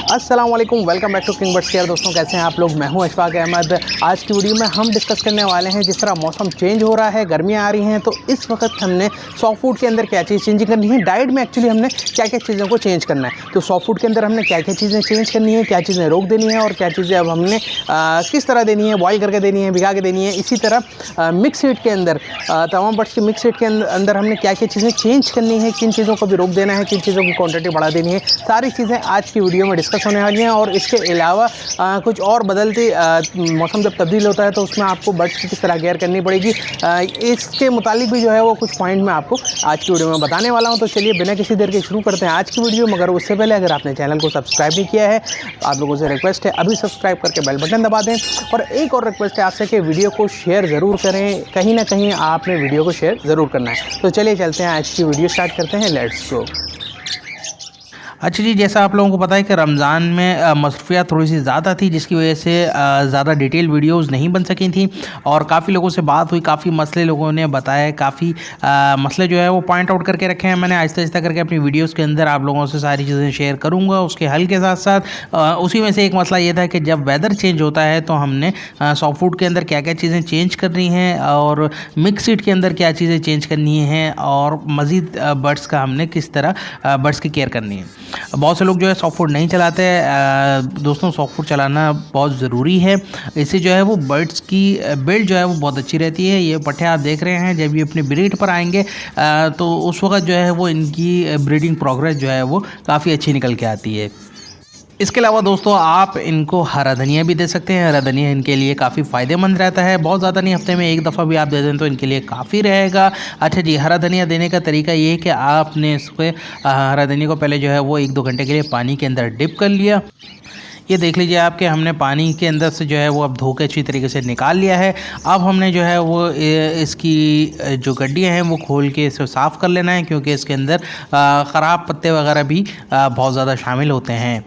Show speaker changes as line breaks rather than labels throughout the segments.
अस्सलाम वालेकुम, welcome back to King Birds Care. दोस्तों कैसे हैं आप लोग? मैं हूं अशफाक अहमद। आज की वीडियो में हम डिस्कस करने वाले हैं, जिस तरह मौसम चेंज हो रहा है, गर्मियां आ रही हैं, तो इस वक्त हमने सॉफ्ट फूड के अंदर क्या चीज़ चेंज करनी है, डाइट में एक्चुअली हमने क्या क्या चीज़ों को चेंज करना है। तो सॉफ्ट फूड के अंदर हमने क्या क्या चीज़ें चेंज करनी है, क्या चीज़ें रोक देनी है और क्या चीज़ें अब हमने किस तरह देनी है, बॉयल करके देनी है, भिगा के देनी है। इसी तरह मिक्स हीट के अंदर तमाम बर्ड्स की मिक्स हीट के अंदर हमने क्या क्या चीज़ें चेंज करनी है, किन चीज़ों को भी रोक देना है, किन चीज़ों की क्वांटिटी बढ़ा देनी है, सारी चीज़ें आज की वीडियो में डिस्कस होने वाली हैं। और इसके अलावा कुछ और बदलती मौसम जब तब्दील होता है तो उसमें आपको बर्ड्स की किस तरह केयर करनी पड़ेगी, इसके मुतालिक भी जो है वो कुछ पॉइंट मैं आपको आज की वीडियो में बताने वाला हूं। तो चलिए बिना किसी देर के शुरू करते हैं आज की वीडियो। मगर उससे पहले अगर आपने चैनल को सब्सक्राइब नहीं किया है, आप लोगों से रिक्वेस्ट है अभी सब्सक्राइब करके बेल बटन दबा दें। और एक और रिक्वेस्ट है आपसे कि वीडियो को शेयर ज़रूर करें, कहीं ना कहीं आपने वीडियो को शेयर ज़रूर करना है। तो चलिए चलते हैं, आज की वीडियो स्टार्ट करते हैं। Let's go.
अच्छा जी, जैसा आप लोगों को पता है कि रमज़ान में मसरूफियात थोड़ी सी ज़्यादा थी, जिसकी वजह से ज़्यादा डिटेल वीडियोस नहीं बन सकी थी। और काफ़ी लोगों से बात हुई, काफ़ी मसले लोगों ने बताए, काफ़ी मसले जो है वो पॉइंट आउट करके रखे हैं। मैंने आहिस्ता आहिस्ता करके अपनी वीडियोस के अंदर आप लोगों से सारी चीज़ें शेयर करूँगा, उसके हल के साथ साथ उसी में से एक मसला ये था कि जब वेदर चेंज होता है तो हमने सॉफ्ट फूड के अंदर क्या क्या चीज़ें चेंज करनी हैं और मिक्स फीड के अंदर क्या चीज़ें चेंज करनी हैं और मज़ीद बर्ड्स का हमने किस तरह बर्ड्स की केयर करनी है। बहुत से लोग जो है सॉफ्ट फूड नहीं चलाते। दोस्तों, सॉफ्ट फूड चलाना बहुत ज़रूरी है। इससे जो है वो बर्ड्स की बिल्ड जो है वो बहुत अच्छी रहती है। ये पट्टे आप देख रहे हैं, जब ये अपने ब्रीड पर आएंगे तो उस वक्त जो है वो इनकी ब्रीडिंग प्रोग्रेस जो है वो काफ़ी अच्छी निकल के आती है। इसके अलावा दोस्तों, आप इनको हरा धनिया भी दे सकते हैं। हरा धनिया इनके लिए काफ़ी फ़ायदेमंद रहता है, बहुत ज़्यादा नहीं, हफ्ते में एक दफ़ा भी आप दे दें तो इनके लिए काफ़ी रहेगा। अच्छा जी, हरा धनिया देने का तरीका ये है कि आपने इसको हरा धनिया को पहले जो है वो 1-2 घंटे के लिए पानी के अंदर डिप कर लिया। ये देख लीजिए आपके हमने पानी के अंदर से जो है वो अब धो के अच्छी तरीके से निकाल लिया है। अब हमने जो है वो इसकी जो गड्डियाँ हैं वो खोल के इसे साफ़ कर लेना है, क्योंकि इसके अंदर ख़राब पत्ते वगैरह भी बहुत ज़्यादा शामिल होते हैं।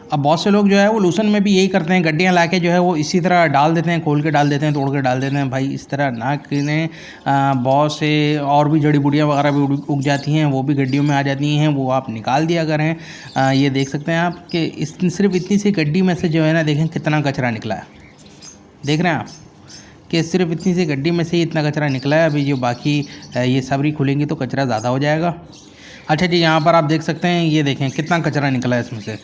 अब बहुत से लोग जो है वो लूसन में भी यही करते हैं, गड्डियाँ लाके जो है वो इसी तरह डाल देते हैं, खोल के डाल देते हैं, तोड़ के डाल देते हैं। भाई इस तरह ना करें। बहुत से और भी जड़ी बूटियाँ वगैरह भी उग जाती हैं, वो भी गड्डियों में आ जाती हैं, वो आप निकाल दिया करें। ये देख सकते हैं आप कि सिर्फ इतनी सी गड्डी में से जो है ना, देखें कितना कचरा निकला है। देख रहे हैं आप कि सिर्फ इतनी सी गड्डी में से ही इतना कचरा निकला है। अभी जो बाकी ये सबरी खुलेंगी तो कचरा ज़्यादा हो जाएगा। अच्छा जी, यहाँ पर आप देख सकते हैं, ये देखें कितना कचरा निकला है इसमें से।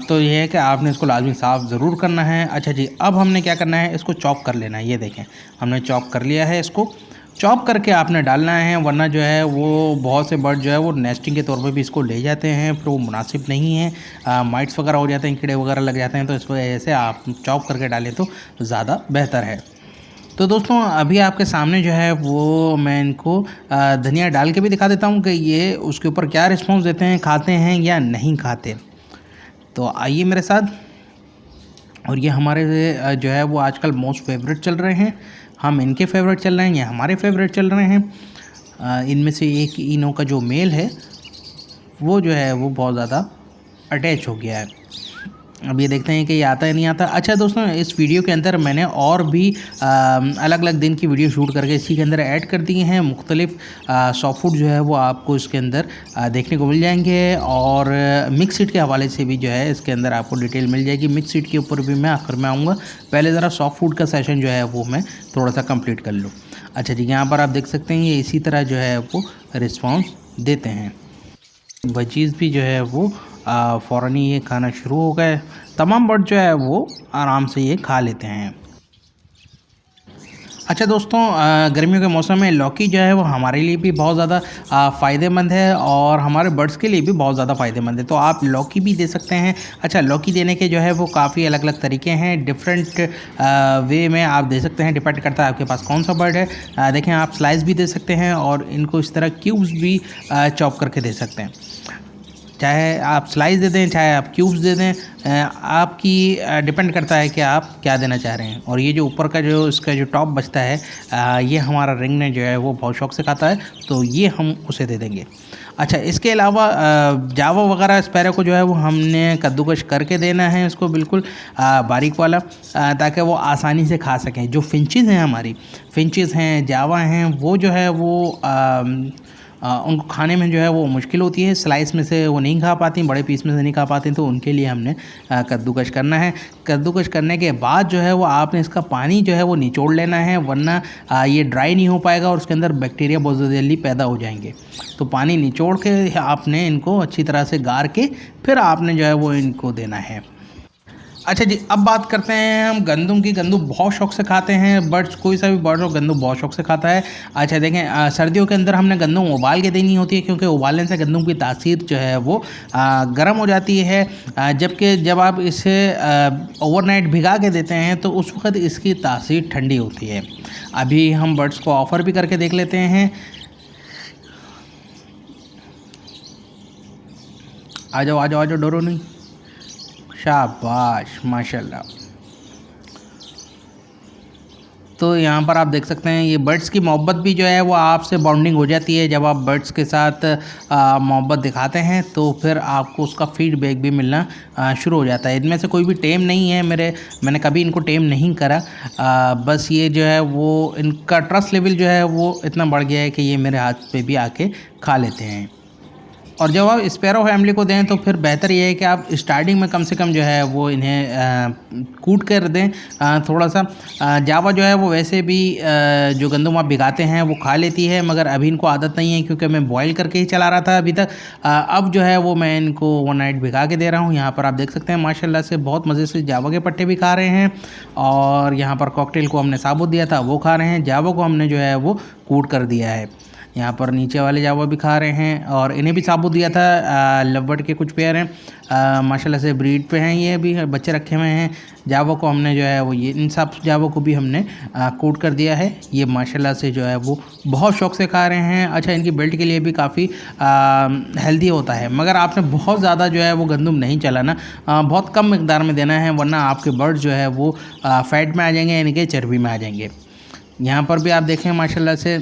तो ये है कि आपने इसको लाजमी साफ़ ज़रूर करना है। अच्छा जी, अब हमने क्या करना है, इसको चॉप कर लेना है। ये देखें हमने चॉप कर लिया है, इसको चॉप करके आपने डालना है, वरना जो है वो बहुत से बर्ड जो है वो नेस्टिंग के तौर पे भी इसको ले जाते हैं, फिर वो मुनासिब नहीं है। माइट्स वगैरह हो जाते हैं, कीड़े वगैरह लग जाते हैं, तो इस वजह से आप चॉप करके डालें तो ज़्यादा बेहतर है। तो दोस्तों, अभी आपके सामने जो है वो मैं इनको धनिया डाल के भी दिखा देता हूँ कि ये उसके ऊपर क्या रिस्पॉन्स देते हैं, खाते हैं या नहीं खाते। तो आइए मेरे साथ। और ये हमारे जो है वो आजकल मोस्ट फेवरेट चल रहे हैं, हम इनके फेवरेट चल रहे हैं, ये हमारे फेवरेट चल रहे हैं। इनमें से एक इनों का जो मेल है वो जो है वो बहुत ज़्यादा अटैच हो गया है। अब ये देखते हैं कि ये आता है नहीं आता। अच्छा दोस्तों, इस वीडियो के अंदर मैंने और भी अलग अलग दिन की वीडियो शूट करके इसी के अंदर ऐड कर दी हैं। मुख्तलिफ सॉफ्ट फूड जो है वो आपको इसके अंदर देखने को मिल जाएंगे। और मिक्स सीड के हवाले से भी जो है इसके अंदर आपको डिटेल मिल जाएगी। मिक्स सीड के ऊपर भी मैं आखिर में आऊँगा, पहले ज़रा सॉफ्ट फूड का सेशन जो है वो मैं थोड़ा सा कंप्लीट कर लूँ। अच्छा जी, यहाँ पर आप देख सकते हैं ये इसी तरह जो है वो रिस्पॉन्स देते हैं। वजीज़ भी जो है वो फ़ौरन ही ये खाना शुरू हो गए। तमाम बर्ड जो है वो आराम से ये खा लेते हैं। अच्छा दोस्तों, गर्मियों के मौसम में लौकी जो है वो हमारे लिए भी बहुत ज़्यादा फ़ायदेमंद है और हमारे बर्ड्स के लिए भी बहुत ज़्यादा फ़ायदेमंद है, तो आप लौकी भी दे सकते हैं। अच्छा, लौकी देने के जो है वो काफ़ी अलग अलग तरीके हैं, डिफरेंट वे में आप दे सकते हैं, डिपेंड करता है आपके पास कौन सा बर्ड है। देखें, आप स्लाइस भी दे सकते हैं और इनको इस तरह क्यूब्स भी चॉप करके दे सकते हैं। चाहे आप स्लाइस दे दें, चाहे आप क्यूब्स दे दें, आपकी डिपेंड करता है कि आप क्या देना चाह रहे हैं। और ये जो ऊपर का जो इसका जो टॉप बचता है, ये हमारा रिंग ने जो है वो बहुत शौक से खाता है, तो ये हम उसे दे देंगे। अच्छा, इसके अलावा जावा वगैरह स्पैरो को जो है वो हमने कद्दूकश करके देना है इसको, बिल्कुल बारीक वाला, ताकि वो आसानी से खा सकें। जो फिंचेस हैं, हमारी फिंचेस हैं, जावा हैं, वो जो है वो उनको खाने में जो है वो मुश्किल होती है, स्लाइस में से वो नहीं खा पाती, बड़े पीस में से नहीं खा पाती, तो उनके लिए हमने कद्दूकश करना है। कद्दूकश करने के बाद जो है वो आपने इसका पानी जो है वो निचोड़ लेना है, वरना ये ड्राई नहीं हो पाएगा और उसके अंदर बैक्टीरिया बहुत जल्दी पैदा हो जाएंगे। तो पानी निचोड़ के आपने इनको अच्छी तरह से गार के फिर आपने जो है वो इनको देना है। अच्छा जी, अब बात करते हैं हम गंदम की। गंदम बहुत शौक से खाते हैं बर्ड्स, कोई सा भी बर्ड हो गंदम बहुत शौक से खाता है। अच्छा देखें, सर्दियों के अंदर हमने गंदम उबाल के देनी होती है, क्योंकि उबालने से गंदम की तासीर जो है वो गर्म हो जाती है, जबकि जब आप इसे ओवरनाइट भिगा के देते हैं तो उस वक्त इसकी तासीर ठंडी होती है। अभी हम बर्ड्स को ऑफ़र भी करके देख लेते हैं। आ जाओ आ जाओ आ जाओ, डरो नहीं, शाबाश माशाल्लाह। तो यहाँ पर आप देख सकते हैं ये बर्ड्स की मोहब्बत भी जो है वो आपसे बॉन्डिंग हो जाती है। जब आप बर्ड्स के साथ मोहब्बत दिखाते हैं तो फिर आपको उसका फीडबैक भी मिलना शुरू हो जाता है। इनमें से कोई भी टेम नहीं है मैंने कभी इनको टेम नहीं करा, बस ये जो है वो इनका ट्रस्ट लेवल जो है वो इतना बढ़ गया है कि ये मेरे हाथ पे भी आके खा लेते हैं। और जब आप स्पैरो फैमिली को दें तो फिर बेहतर ये है कि आप स्टार्टिंग में कम से कम जो है वो इन्हें कूट कर दें थोड़ा सा। जावा जो है वो वैसे भी जो गंदम आप भिगाते हैं वो खा लेती है, मगर अभी इनको आदत नहीं है क्योंकि मैं बॉईल करके ही चला रहा था अभी तक। अब जो है वो मैं इनको ओवरनाइट भिगा के दे रहा हूँ। यहाँ पर आप देख सकते हैं माशाल्लाह से बहुत मज़े से जावा के पट्टे भी खा रहे हैं, और यहाँ पर कॉकटेल को हमने साबुत दिया था वो खा रहे हैं, जावा को हमने जो है वो कूट कर दिया है। यहाँ पर नीचे वाले जावा भी खा रहे हैं और इन्हें भी साबुत दिया था। लवबर्ड के कुछ पेयर हैं माशाल्लाह से ब्रीड पे हैं, ये भी बच्चे रखे हुए हैं। जावा को हमने जो है वो ये इन सब जावा को भी हमने कोट कर दिया है। ये माशाल्लाह से जो है वो बहुत शौक से खा रहे हैं। अच्छा, इनकी बिल्ड के लिए भी काफ़ी हेल्दी होता है, मगर आपने बहुत ज़्यादा जो है वो गंदम नहीं चलाना, बहुत कम मिकदार में देना है, वरना आपके बर्ड जो है वो फैट में आ जाएंगे, यानी कि चर्बी में आ जाएंगे। यहाँ पर भी आप देखें माशाल्लाह से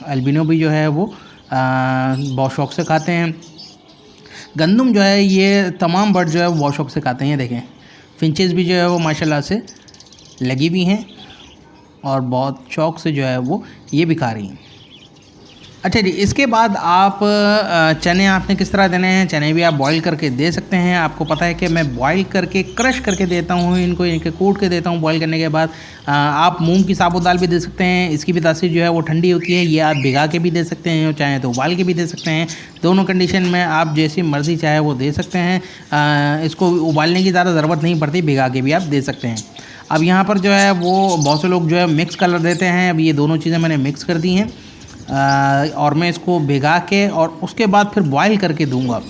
अल्बिनो भी जो है वो बहुत शौक से खाते हैं गंदम। जो है ये तमाम बर्ड जो है वो बहुत शौक से खाते हैं। ये देखें, फिंचेस भी जो है वो माशाल्लाह से लगी हुई हैं और बहुत शौक से जो है वो ये भी खा रही हैं। अच्छा जी, इसके बाद आप चने आपने किस तरह देने हैं, चने भी आप बॉईल करके दे सकते हैं। आपको पता है कि मैं बॉईल करके क्रश करके देता हूँ इनको, इनके कूट के देता हूँ बॉईल करने के बाद। आप मूंग की साबुत दाल भी दे सकते हैं, इसकी भी तासीर जो है वो ठंडी होती है। ये आप भिगा के भी दे सकते हैं, चाहे तो उबाल के भी दे सकते हैं। दोनों कंडीशन में आप जैसी मर्ज़ी चाहे वो दे सकते हैं। इसको उबालने की ज़्यादा ज़रूरत नहीं पड़ती, भिगा के भी आप दे सकते हैं। अब यहाँ पर जो है वो बहुत से लोग जो है मिक्स कलर देते हैं। अब ये दोनों चीज़ें मैंने मिक्स कर दी हैं और मैं इसको भिगा के और उसके बाद फिर बॉईल करके दूंगा।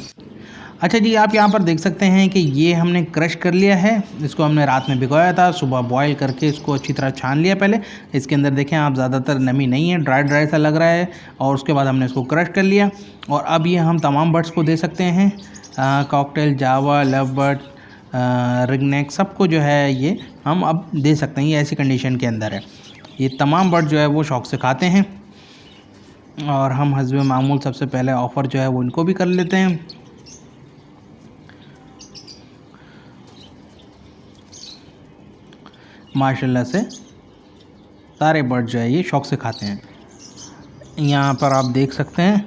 अच्छा जी, आप यहाँ पर देख सकते हैं कि ये हमने क्रश कर लिया है। इसको हमने रात में भिगोया था, सुबह बॉईल करके इसको अच्छी तरह छान लिया पहले। इसके अंदर देखें आप, ज़्यादातर नमी नहीं है, ड्राई ड्राई सा लग रहा है। और उसके बाद हमने इसको क्रश कर लिया और अब ये हम तमाम बर्ड्स को दे सकते हैं। कॉकटेल, जावा, लव बर्ड, रिंगनेक, सबको जो है ये हम अब दे सकते हैं। ये ऐसी कंडीशन के अंदर है, ये तमाम बर्ड जो है वो शौक से खाते हैं। और हम हस्बे मामूल सबसे पहले ऑफ़र जो है वो इनको भी कर लेते हैं। माशाल्लाह से सारे बर्ड जो है ये शौक से खाते हैं। यहाँ पर आप देख सकते हैं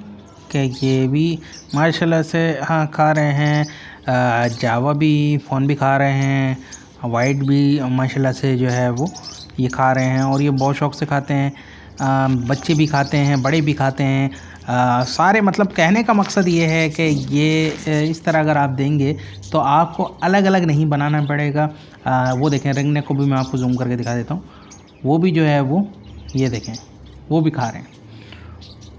कि ये भी माशाल्लाह से हाँ खा रहे हैं। जावा भी, फ़ोन भी खा रहे हैं, वाइट भी माशाल्लाह से जो है वो ये खा रहे हैं और ये बहुत शौक से खाते हैं। बच्चे भी खाते हैं, बड़े भी खाते हैं, सारे। मतलब कहने का मकसद ये है कि ये इस तरह अगर आप देंगे तो आपको अलग अलग नहीं बनाना पड़ेगा। वो देखें, रिंगने को भी मैं आपको जूम करके दिखा देता हूँ, वो भी जो है वो ये देखें वो भी खा रहे हैं।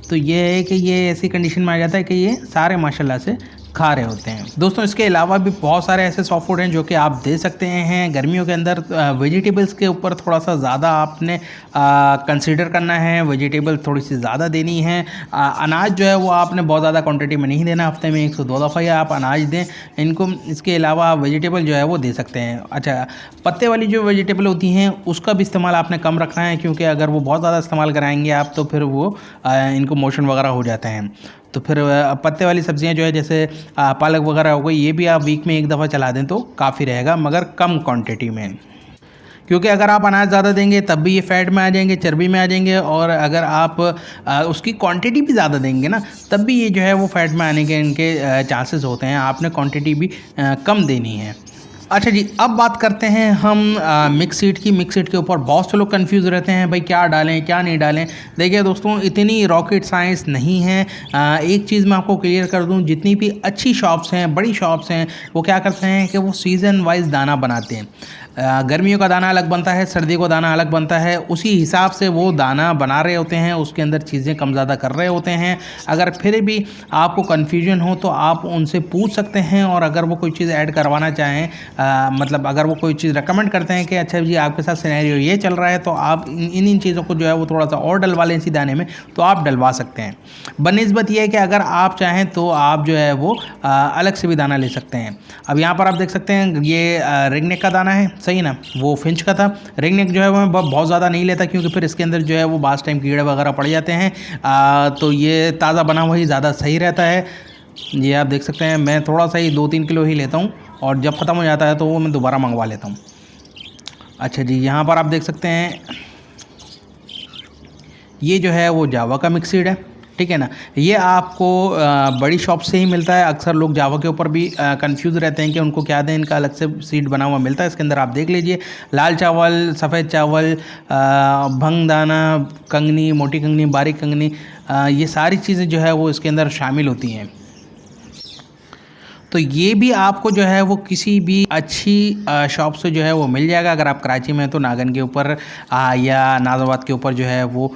तो ये है कि ये ऐसी कंडीशन में आ जाता है कि ये सारे माशाल्लाह से खा रहे होते हैं। दोस्तों, इसके अलावा भी बहुत सारे ऐसे सॉफ्ट फूड हैं जो कि आप दे सकते हैं। गर्मियों के अंदर वेजिटेबल्स के ऊपर थोड़ा सा ज़्यादा आपने कंसीडर करना है, वेजिटेबल थोड़ी सी ज़्यादा देनी है। अनाज जो है वो आपने बहुत ज़्यादा क्वांटिटी में नहीं देना, हफ्ते में 1 से 2 दफ़ा या आप अनाज दें इनको। इसके अलावा वेजिटेबल जो है वो दे सकते हैं। अच्छा, पत्ते वाली जो वेजिटेबल होती हैं उसका भी इस्तेमाल आपने कम रखना है, क्योंकि अगर वो बहुत ज़्यादा इस्तेमाल कराएंगे आप तो फिर वो इनको मोशन वगैरह हो जाते हैं। तो फिर पत्ते वाली सब्ज़ियां जो है जैसे पालक वगैरह हो गई, ये भी आप वीक में 1 दफ़ा चला दें तो काफ़ी रहेगा, मगर कम क्वांटिटी में। क्योंकि अगर आप अनाज ज़्यादा देंगे तब भी ये फैट में आ जाएंगे, चर्बी में आ जाएंगे, और अगर आप उसकी क्वांटिटी भी ज़्यादा देंगे ना तब भी ये जो है वो फैट में आने के इनके चांसेस होते हैं। आपने क्वांटिटी भी कम देनी है। अच्छा जी, अब बात करते हैं हम मिक्स सीड की। मिक्स सीड के ऊपर बहुत से लोग कंफ्यूज रहते हैं, भाई क्या डालें क्या नहीं डालें। देखिए दोस्तों, इतनी रॉकेट साइंस नहीं है। एक चीज़ मैं आपको क्लियर कर दूं, जितनी भी अच्छी शॉप्स हैं, बड़ी शॉप्स हैं, वो क्या करते हैं कि वो सीज़न वाइज दाना बनाते हैं। गर्मियों का दाना अलग बनता है, सर्दियों का दाना अलग बनता है, उसी हिसाब से वो दाना बना रहे होते हैं, उसके अंदर चीज़ें कम ज़्यादा कर रहे होते हैं। अगर फिर भी आपको कन्फ्यूजन हो तो आप उनसे पूछ सकते हैं, और अगर वो कोई चीज़ ऐड करवाना चाहें, मतलब अगर वो कोई चीज़ रेकमेंड करते हैं कि अच्छा जी आपके साथ सिनेरियो ये चल रहा है तो आप इन चीज़ों को जो है वो थोड़ा सा और डलवा लें इसी दाने में, तो आप डलवा सकते हैं। बनिस्बत ये है कि अगर आप चाहें तो आप जो है वो अलग से भी दाना ले सकते हैं। अब यहाँ पर आप देख सकते हैं ये रिंगनेक का दाना है, सही ना, वो फिंच का था। रिंगनेक जो है वो मैं बहुत ज़्यादा नहीं लेता, क्योंकि फिर इसके अंदर जो है वो बास टाइम कीड़े वगैरह पड़ जाते हैं। तो ये ताज़ा बना हुआ ही ज़्यादा सही रहता है। ये आप देख सकते हैं, मैं थोड़ा सा ही 2-3 किलो ही लेता हूँ, और जब ख़त्म हो जाता है तो वो मैं दोबारा मंगवा लेता हूँ। अच्छा जी, यहाँ पर आप देख सकते हैं ये जो है वो जावा का मिक्स सीड है, ठीक है ना। ये आपको बड़ी शॉप से ही मिलता है। अक्सर लोग जावा के ऊपर भी कंफ्यूज रहते हैं कि उनको क्या दें, इनका अलग से सीड बना हुआ मिलता है। इसके अंदर आप देख लीजिए, लाल चावल, सफ़ेद चावल, भंग दाना, कंगनी, मोटी कंगनी, बारीक कंगनी, ये सारी चीज़ें जो है वो इसके अंदर शामिल होती हैं। तो ये भी आपको जो है वो किसी भी अच्छी शॉप से जो है वो मिल जाएगा। अगर आप कराची में हैं तो नागन के ऊपर या नाज़ाबाद के ऊपर जो है वो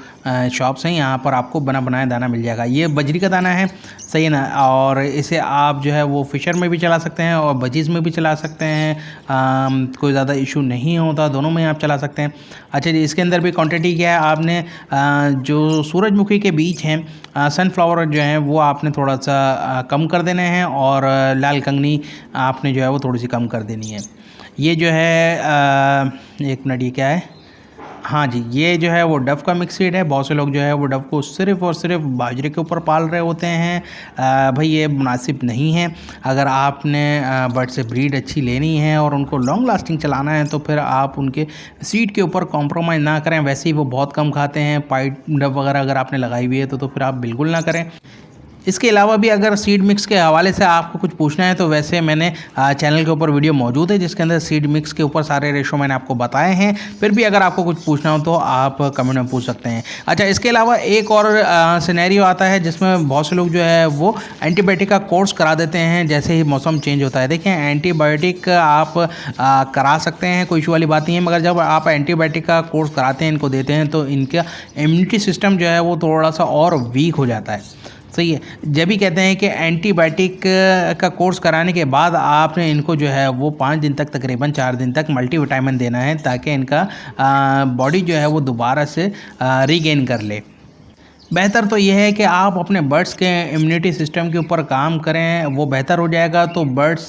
शॉप्स हैं, यहाँ पर आपको बना बनाया दाना मिल जाएगा। ये बजरी का दाना है, सही है ना, और इसे आप जो है वो फिशर में भी चला सकते हैं और बजीज़ में भी चला सकते हैं। कोई ज़्यादा इशू नहीं होता, दोनों में आप चला सकते हैं। अच्छा जी, इसके अंदर भी क्वांटिटी क्या है, आपने जो सूरजमुखी के बीज हैं, सनफ्लावर जो हैं वो आपने थोड़ा सा कम कर देने हैं, और लाल कंगनी आपने जो है वो थोड़ी सी कम कर देनी है। ये जो है एक मिनट, ये क्या है, हाँ जी, ये जो है वो डव का मिक्स सीड है। बहुत से लोग जो है वो डव को सिर्फ़ और सिर्फ बाजरे के ऊपर पाल रहे होते हैं। भाई ये मुनासिब नहीं है। अगर आपने बर्ड से ब्रीड अच्छी लेनी है और उनको लॉन्ग लास्टिंग चलाना है तो फिर आप उनके सीड के ऊपर कॉम्प्रोमाइज़ ना करें। वैसे ही वो बहुत कम खाते हैं। पाइट डव वगैरह अगर आपने लगाई हुई है तो फिर आप बिल्कुल ना करें। इसके अलावा भी अगर सीड मिक्स के हवाले से आपको कुछ पूछना है तो वैसे मैंने चैनल के ऊपर वीडियो मौजूद है जिसके अंदर सीड मिक्स के ऊपर सारे रेशो मैंने आपको बताए हैं। फिर भी अगर आपको कुछ पूछना हो तो आप कमेंट में पूछ सकते हैं। अच्छा, इसके अलावा एक और सिनेरियो आता है जिसमें बहुत से लोग जो है वो एंटीबायोटिक का कोर्स करा देते हैं जैसे ही मौसम चेंज होता है। देखिए, एंटीबायोटिक आप करा सकते हैं, कोई इशू वाली बात नहीं है, मगर जब आप एंटीबायोटिक का कोर्स कराते हैं, इनको देते हैं, तो इनका इम्यूनिटी सिस्टम जो है वो थोड़ा सा और वीक हो जाता है। सही है। जब भी कहते हैं कि एंटीबायोटिक का कोर्स कराने के बाद आपने इनको जो है वो 5 दिन तक, तकरीबन 4 दिन तक मल्टीविटामिन देना है ताकि इनका बॉडी जो है वो दोबारा से रीगेन कर ले। बेहतर तो यह है कि आप अपने बर्ड्स के इम्यूनिटी सिस्टम के ऊपर काम करें, वो बेहतर हो जाएगा। तो बर्ड्स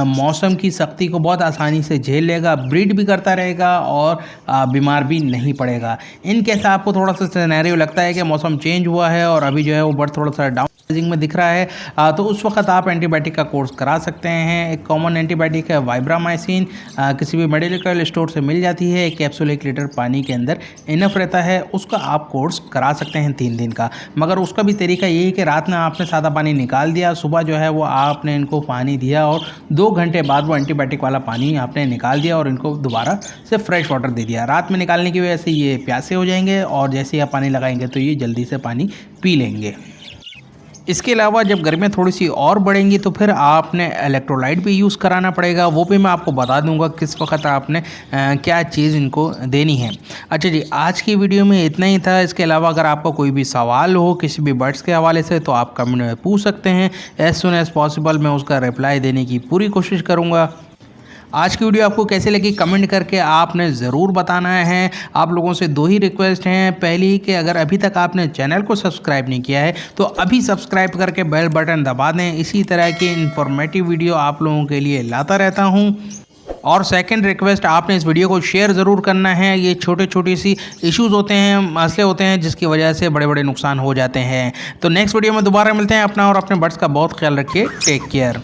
मौसम की सख्ती को बहुत आसानी से झेल लेगा, ब्रीड भी करता रहेगा और बीमार भी नहीं पड़ेगा। इन केस आपको थोड़ा सा सिनेरियो लगता है कि मौसम चेंज हुआ है और अभी जो है वो बर्ड थोड़ा सा डाउन में दिख रहा है, तो उस वक्त आप एंटीबायोटिक का कोर्स करा सकते हैं। एक कॉमन एंटीबायोटिक है वाइब्रामाइसिन, किसी भी मेडिकल स्टोर से मिल जाती है। एक कैप्सूल 1 लीटर पानी के अंदर इनफ रहता है, उसका आप कोर्स करा सकते हैं 3 दिन का। मगर उसका भी तरीका यही है कि रात में आपने सादा पानी निकाल दिया, सुबह जो है वो आपने इनको पानी दिया और 2 घंटे बाद वो एंटीबायोटिक वाला पानी आपने निकाल दिया और इनको दोबारा से फ्रेश वाटर दे दिया। रात में निकालने की वजह से ये प्यासे हो जाएंगे और जैसे ही आप पानी लगाएंगे तो ये जल्दी से पानी पी लेंगे। इसके अलावा जब गर्मियाँ थोड़ी सी और बढ़ेंगी तो फिर आपने इलेक्ट्रोलाइट भी यूज़ कराना पड़ेगा, वो भी मैं आपको बता दूंगा किस वक्त आपने क्या चीज़ इनको देनी है। अच्छा जी, आज की वीडियो में इतना ही था। इसके अलावा अगर आपका कोई भी सवाल हो किसी भी बर्ड्स के हवाले से तो आप कमेंट में पूछ सकते हैं। एज सुन एज़ पॉसिबल मैं उसका रिप्लाई देने की पूरी कोशिश करूँगा। आज की वीडियो आपको कैसे लगी कमेंट करके आपने ज़रूर बताना है। आप लोगों से 2 ही रिक्वेस्ट हैं। पहली कि अगर अभी तक आपने चैनल को सब्सक्राइब नहीं किया है तो अभी सब्सक्राइब करके बेल बटन दबा दें। इसी तरह की इन्फॉर्मेटिव वीडियो आप लोगों के लिए लाता रहता हूं। और सेकंड रिक्वेस्ट, आपने इस वीडियो को शेयर ज़रूर करना है। ये छोटे सी इश्यूज़ होते हैं, मसले होते हैं जिसकी वजह से बड़े बड़े नुकसान हो जाते हैं। तो नेक्स्ट वीडियो में दोबारा मिलते हैं। अपना और अपने बर्ड्स का बहुत ख्याल रखिए। Take care.